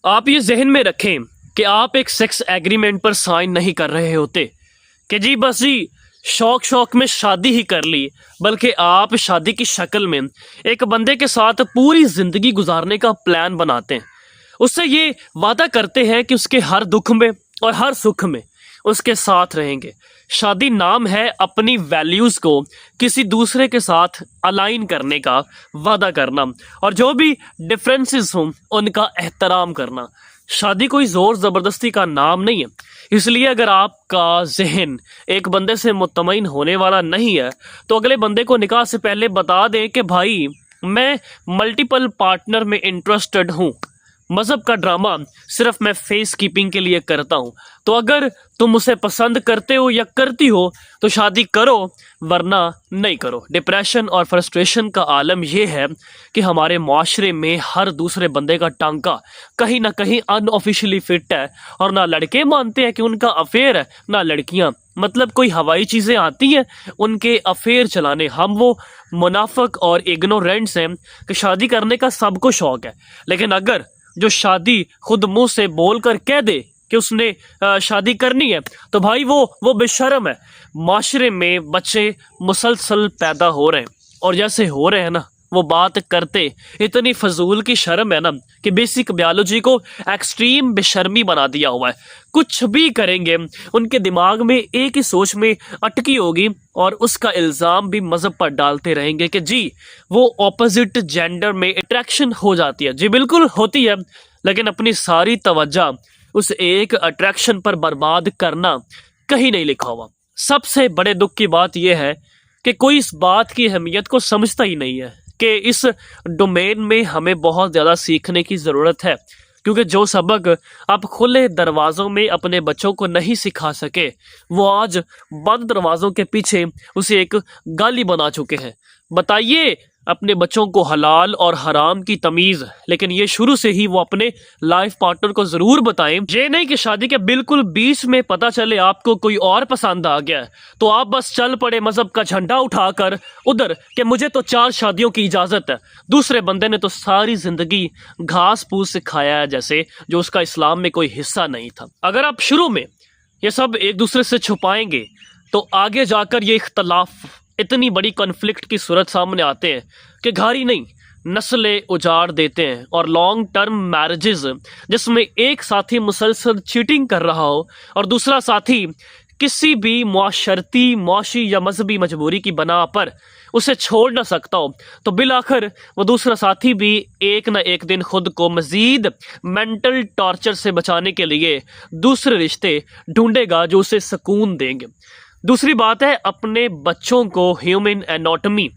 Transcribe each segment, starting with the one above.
आप ये ज़हन में रखें कि आप एक सेक्स एग्रीमेंट पर साइन नहीं कर रहे होते कि जी बस जी शौक शौक में शादी ही कर ली, बल्कि आप शादी की शक्ल में एक बंदे के साथ पूरी ज़िंदगी गुजारने का प्लान बनाते हैं। उससे ये वादा करते हैं कि उसके हर दुख में और हर सुख में उसके साथ रहेंगे। शादी नाम है अपनी वैल्यूज़ को किसी दूसरे के साथ अलाइन करने का वादा करना और जो भी डिफरेंसेस हों उनका एहतराम करना। शादी कोई ज़ोर ज़बरदस्ती का नाम नहीं है। इसलिए अगर आपका ज़हन एक बंदे से मुतमईन होने वाला नहीं है तो अगले बंदे को निकाह से पहले बता दें कि भाई मैं मल्टीपल पार्टनर में इंटरेस्टेड हूँ। मज़हब का ड्रामा सिर्फ मैं फेस कीपिंग के लिए करता हूँ। तो अगर तुम उसे पसंद करते हो या करती हो तो शादी करो, वरना नहीं करो। डिप्रेशन और फ्रस्ट्रेशन का आलम यह है कि हमारे माशरे में हर दूसरे बंदे का टांका कहीं ना कहीं अनऑफिशियली फिट है और ना लड़के मानते हैं कि उनका अफेयर है ना लड़कियाँ। मतलब कोई हवाई चीज़ें आती हैं उनके अफेयर चलाने। हम वो मुनाफिक और इग्नोरेंट्स हैं कि शादी करने का सबको शौक़ है, लेकिन अगर जो शादी खुद मुंह से बोल कर कह दे कि उसने शादी करनी है तो भाई वो बेशर्म है। माशरे में बच्चे मुसलसल पैदा हो रहे हैं और जैसे हो रहे हैं ना, वो बात करते इतनी फजूल की शर्म है ना कि बेसिक बायोलॉजी को एक्सट्रीम बेशर्मी बना दिया हुआ है। कुछ भी करेंगे उनके दिमाग में एक ही सोच में अटकी होगी और उसका इल्ज़ाम भी मज़हब पर डालते रहेंगे कि जी वो ऑपोजिट जेंडर में अट्रैक्शन हो जाती है। जी बिल्कुल होती है, लेकिन अपनी सारी तवज्जो उस एक अट्रैक्शन पर बर्बाद करना कहीं नहीं लिखा हुआ। सबसे बड़े दुख की बात यह है कि कोई इस बात की अहमियत को समझता ही नहीं है कि इस डोमेन में हमें बहुत ज़्यादा सीखने की ज़रूरत है, क्योंकि जो सबक आप खुले दरवाज़ों में अपने बच्चों को नहीं सिखा सके वो आज बंद दरवाज़ों के पीछे उसे एक गाली बना चुके हैं। बताइए अपने बच्चों को हलाल और हराम की तमीज़, लेकिन ये शुरू से ही वो अपने लाइफ पार्टनर को ज़रूर बताएं। ये नहीं कि शादी के बिल्कुल बीच में पता चले आपको कोई और पसंद आ गया तो आप बस चल पड़े मज़हब का झंडा उठाकर उधर कि मुझे तो 4 शादियों की इजाज़त है। दूसरे बंदे ने तो सारी ज़िंदगी घास फूस से खाया है, जैसे जो उसका इस्लाम में कोई हिस्सा नहीं था। अगर आप शुरू में ये सब एक दूसरे से छुपाएंगे तो आगे जाकर ये इख्तलाफ इतनी बड़ी कॉन्फ्लिक्ट की सूरत सामने आते हैं कि घारी नहीं नस्लें उजाड़ देते हैं। और लॉन्ग टर्म मैरिजेस जिसमें एक साथी मुसलसल चीटिंग कर रहा हो और दूसरा साथी किसी भी मुआशरती, मौशी या मजहबी मजबूरी की बना पर उसे छोड़ ना सकता हो, तो बिल आखिर वो दूसरा साथी भी एक ना एक दिन खुद को मज़ीद मेंटल टॉर्चर से बचाने के लिए दूसरे रिश्ते ढूंढेगा जो उसे सुकून देंगे। दूसरी बात है, अपने बच्चों को ह्यूमन एनाटॉमी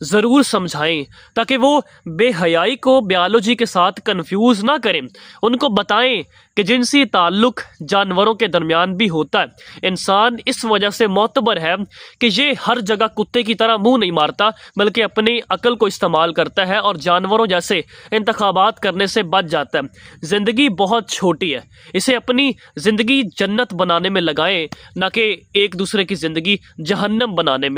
ज़रूर समझाएं ताकि वो बेहयाई को बायोलॉजी के साथ कंफ्यूज ना करें। उनको बताएं कि जिनसी ताल्लुक़ जानवरों के दरमियान भी होता है। इंसान इस वजह से मोतबर है कि ये हर जगह कुत्ते की तरह मुंह नहीं मारता, बल्कि अपनी अकल को इस्तेमाल करता है और जानवरों जैसे इंतखाबात करने से बच जाता है। ज़िंदगी बहुत छोटी है, इसे अपनी ज़िंदगी जन्नत बनाने में लगाएं, ना कि एक दूसरे की ज़िंदगी जहन्नम बनाने में।